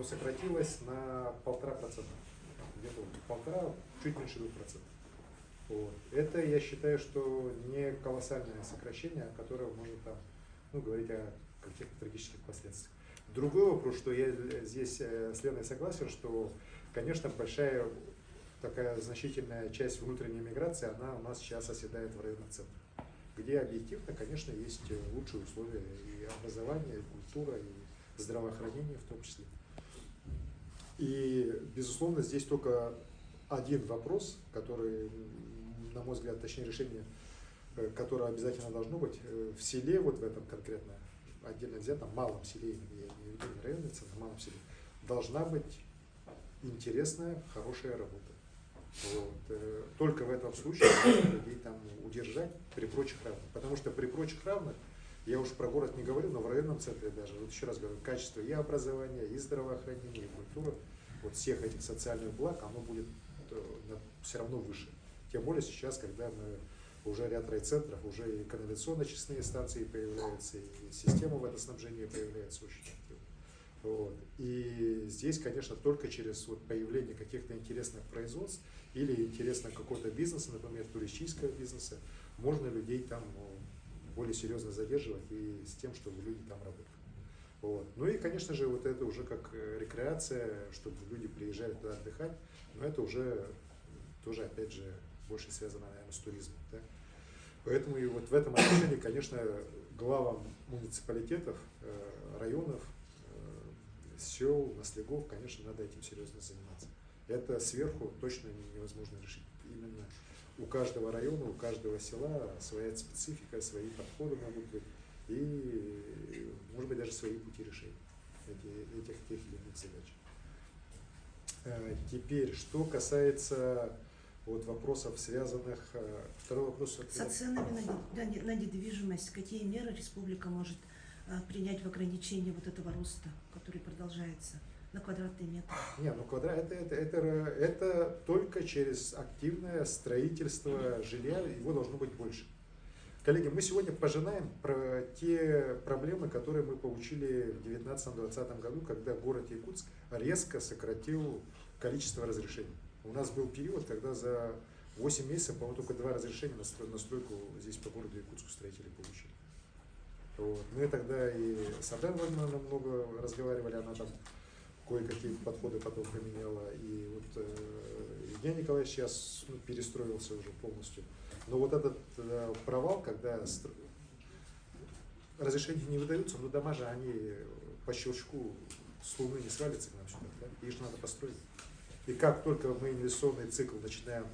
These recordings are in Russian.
сократилось на 1,5%. Где-то 1,5, чуть меньше 2%. Вот. Это, я считаю, что не колоссальное сокращение, которое может там, ну, говорить о каких-то трагических последствиях. Другой вопрос, что я здесь с Леной согласен, что, конечно, большая такая значительная часть внутренней миграции, она у нас сейчас оседает в районных центрах, где объективно, конечно, есть лучшие условия и образования, и культура, и здравоохранение в том числе. И, безусловно, здесь только один вопрос, который, на мой взгляд, точнее решение, которое обязательно должно быть в селе, вот в этом конкретно отдельно взятом малом селе, я имею в виду не районный центр, а малом селе, должна быть интересная, хорошая работа. Вот. Только в этом случае можно людей там удержать при прочих равных. Потому что при прочих равных, я уж про город не говорю, но в районном центре даже, вот еще раз говорю, качество и образования, и здравоохранения, и культуры, вот всех этих социальных благ, оно будет все равно выше. Тем более сейчас, когда мы уже ряд райцентров, уже и канализационно-очистные станции появляются, и система водоснабжения появляется очень активно. Вот. И здесь, конечно, только через вот появление каких-то интересных производств или интересного какого-то бизнеса, например, туристического бизнеса, можно людей там более серьезно задерживать и с тем, чтобы люди там работали. Вот. Ну и, конечно же, вот это уже как рекреация, чтобы люди приезжали туда отдыхать, но это уже тоже, опять же, больше связано, наверное, с туризмом. Да? Поэтому и вот в этом отношении, конечно, главам муниципалитетов, районов, сел, наслегов, конечно, надо этим серьезно заниматься. Это сверху точно невозможно решить. Именно у каждого района, у каждого села своя специфика, свои подходы могут быть и, может быть, даже свои пути решения этих тех или иных задач. Теперь, что касается вот вопросов, связанных... Второй вопрос... С ценами на недвижимость. Какие меры республика может принять в ограничении вот этого роста, который продолжается на квадратный метр? Не, ну квадрат это только через активное строительство жилья, его должно быть больше. Коллеги, мы сегодня пожинаем про те проблемы, которые мы получили в 2019-2020 году, когда город Якутск резко сократил количество разрешений. У нас был период, когда за 8 месяцев, по-моему, только 2 разрешения на стройку здесь по городу Якутску строители получили. Вот. Мы тогда и с Андреем Владимировной много разговаривали, она там кое-какие подходы потом поменяла. И вот Евгений Николаевич сейчас перестроился уже полностью. Но вот этот провал, когда разрешения не выдаются, но дома же они по щелчку с Луны не свалятся к нам сюда, да? Их же надо построить. И как только мы инвестиционный цикл начинаем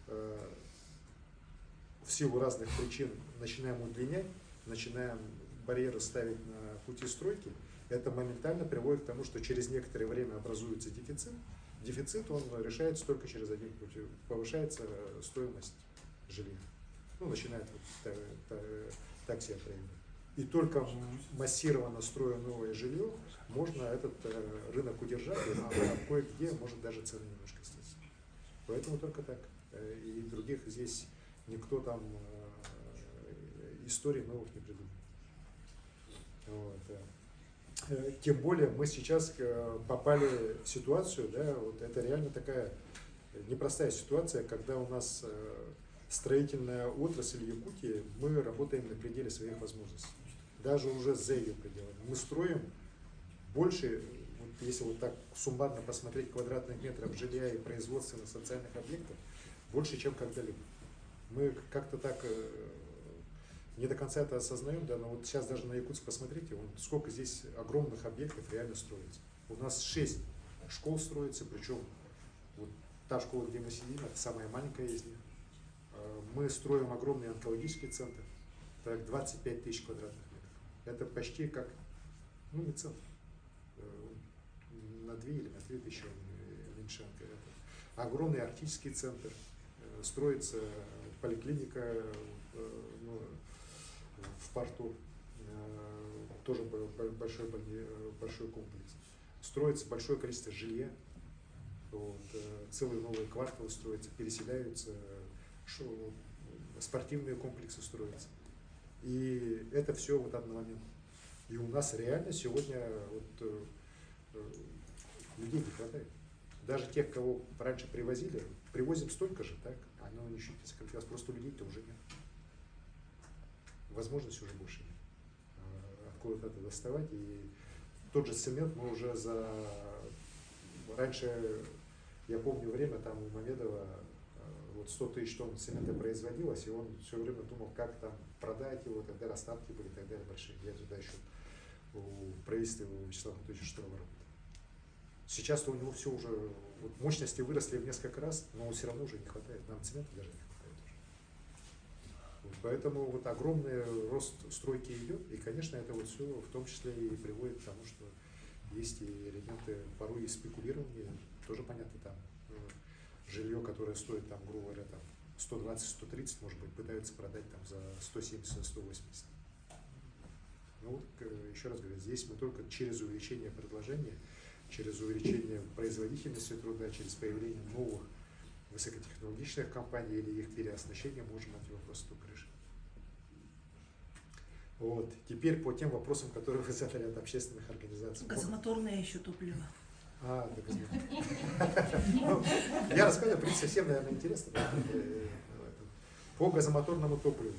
в силу разных причин начинаем удлинять, начинаем барьеры ставить на пути стройки, это моментально приводит к тому, что через некоторое время образуется дефицит. Дефицит он решается только через один путь. Повышается стоимость жилья. Ну, начинает вот так себя проявлять. И только массированно строя новое жилье, можно этот рынок удержать, а кое-где может даже цены немножко снизить. Поэтому только так. И других здесь никто там историй новых не придумал. Вот. Тем более мы сейчас попали в ситуацию, да, вот это реально такая непростая ситуация, когда у нас строительная отрасль Якутии, мы работаем на пределе своих возможностей, даже уже за ее пределами. Мы строим больше, вот если вот так суммарно посмотреть квадратных метров жилья и производственных социальных объектов, больше, чем когда-либо. Мы как-то так не до конца это осознаем, да, но вот сейчас даже на Якутск посмотрите, сколько здесь огромных объектов реально строится. У нас 6 школ строится, причем вот та школа, где мы сидим, это самая маленькая из них. Мы строим огромный онкологический центр, так 25 тысяч квадратных метров. Это почти как, ну не центр, на 2 или на 3 тысячи меньше. Огромный арктический центр, строится поликлиника в порту, тоже большой комплекс. Строится большое количество жилья, вот, целые новые кварталы строятся, переселяются, спортивные комплексы строятся. И это все вот одномоментно. И у нас реально сегодня вот, людей не хватает. Даже тех, кого раньше привозили, привозим столько же, так, оно не считается конфликт, просто людей-то уже нет. Возможности уже больше нет. Откуда-то это доставать. И тот же цемент мы уже Раньше, я помню время, там у Мамедова вот 100 тысяч тонн цемента производилось, и он все время думал, как там продать его, тогда расставки были и так далее большие. Я туда еще у правительства у Вячеслава Анатольевича Штурова работал. Сейчас-то у него все уже, вот мощности выросли в несколько раз, но все равно уже не хватает, нам цемента даже не хватает уже. Вот, поэтому вот огромный рост стройки идет, и, конечно, это вот все в том числе и приводит к тому, что есть и элементы порой и спекулирования, тоже понятно, там жилье, которое стоит, там, грубо говоря, там 120-130, может быть, пытаются продать там за 170-180. Ну вот, еще раз говорю, здесь мы только через увеличение предложения, через увеличение производительности труда, через появление новых высокотехнологичных компаний или их переоснащение можем эти вопросы только решить. Вот. Теперь по тем вопросам, которые вы задали от общественных организаций. Газомоторное еще топливо. Да, газомоторное. Я рассказываю, в принципе, всем, наверное, интересно. По газомоторному топливу.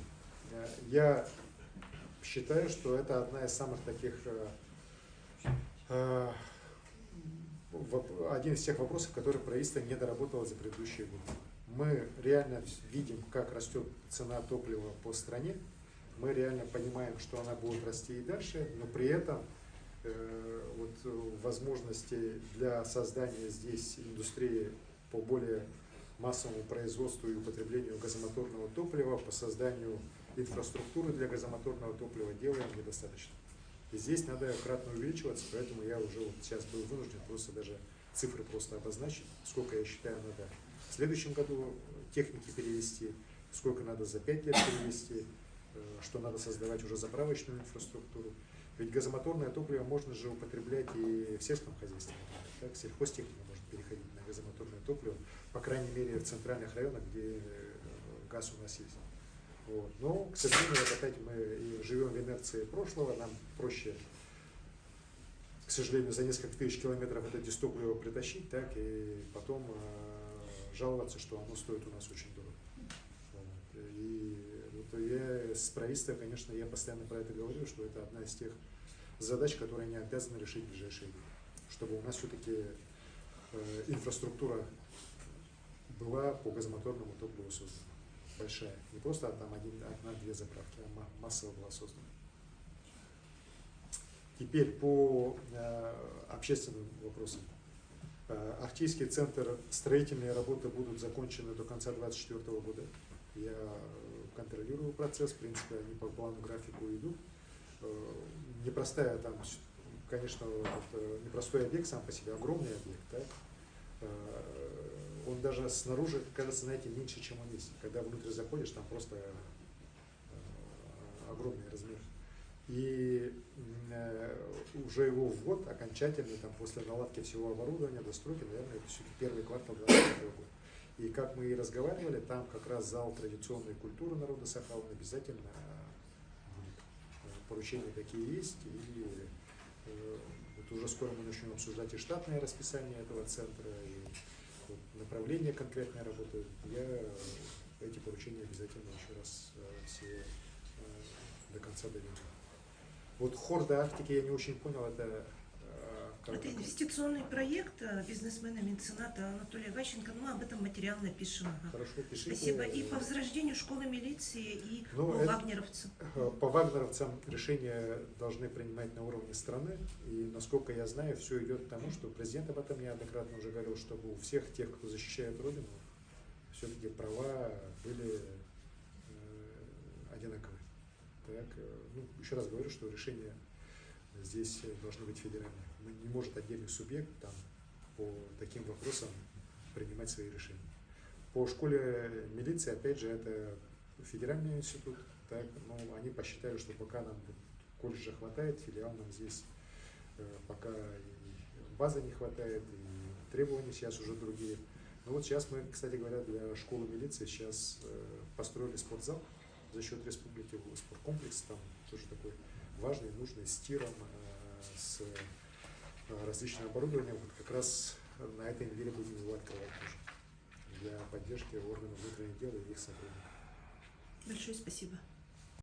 Я считаю, что это одна из самых таких, один из тех вопросов, которые правительство не доработало за предыдущие годы. Мы реально видим, как растет цена топлива по стране. Мы реально понимаем, что она будет расти и дальше, но при этом вот возможности для создания здесь индустрии по более массовому производству и употреблению газомоторного топлива, по созданию инфраструктуры для газомоторного топлива делаем недостаточно. И здесь надо кратно увеличиваться, поэтому я уже вот сейчас был вынужден просто даже цифры просто обозначить, сколько я считаю надо в следующем году техники перевести, сколько надо за 5 лет перевести, что надо создавать уже заправочную инфраструктуру. Ведь газомоторное топливо можно же употреблять и в сельском хозяйстве. Так, сельхозтехника может переходить на газомоторное топливо, по крайней мере в центральных районах, где газ у нас есть. Вот. Но, к сожалению, вот опять мы живем в инерции прошлого, нам проще, к сожалению, за несколько тысяч километров это дистопливо притащить, так, и потом жаловаться, что оно стоит у нас очень дорого. Вот. И вот я с правительства, конечно, я постоянно про это говорю, что это одна из тех задач, которые они обязаны решить в ближайшие годы. Чтобы у нас все-таки инфраструктура была по газомоторному топливу создана. Большая. Не просто там одна-две заправки, а массово была создана. Теперь по общественным вопросам. Ахтийский центр, строительные работы будут закончены до конца 2024 года. Я контролирую процесс, в принципе, они по плану графику идут. Непростая там, конечно, непростой объект сам по себе, огромный объект. Да? Он даже снаружи кажется, знаете, меньше, чем он есть. Когда внутрь заходишь, там просто огромный размер. И уже его ввод окончательный, там, после наладки всего оборудования, достройки, наверное, это все-таки первый квартал 2025 года. И как мы и разговаривали, там как раз зал традиционной культуры народа Саха, он обязательно будет. Поручения такие есть. И вот уже скоро мы начнем обсуждать и штатное расписание этого центра, и вот направление конкретной работы. Я эти поручения обязательно еще раз все до конца доведу. Вот Хорда Арктики я не очень понял, это... Это инвестиционный проект бизнесмена мецената Анатолия Ващенко. Мы об этом материал напишем. Хорошо, пишите. Спасибо. И по возрождению школы милиции, и по вагнеровцам. По вагнеровцам решения должны принимать на уровне страны. И, насколько я знаю, все идет к тому, что президент об этом неоднократно уже говорил, чтобы у всех тех, кто защищает Родину, все-таки права были одинаковые. Так, ну, еще раз говорю, что решения здесь должны быть федеральные. Не может отдельный субъект там, по таким вопросам принимать свои решения. По школе милиции, опять же, это федеральный институт. Так, но они посчитали, что пока нам колледжа хватает, филиал нам здесь пока и базы не хватает, и требования сейчас уже другие. Но вот сейчас мы, кстати говоря, для школы милиции сейчас построили спортзал за счет республики, спорткомплекс, там тоже такой важный, нужный, с тиром, с различное оборудование. Вот как раз на этой неделе будем его открывать тоже для поддержки органов внутренних дел и их сотрудников. Большое спасибо.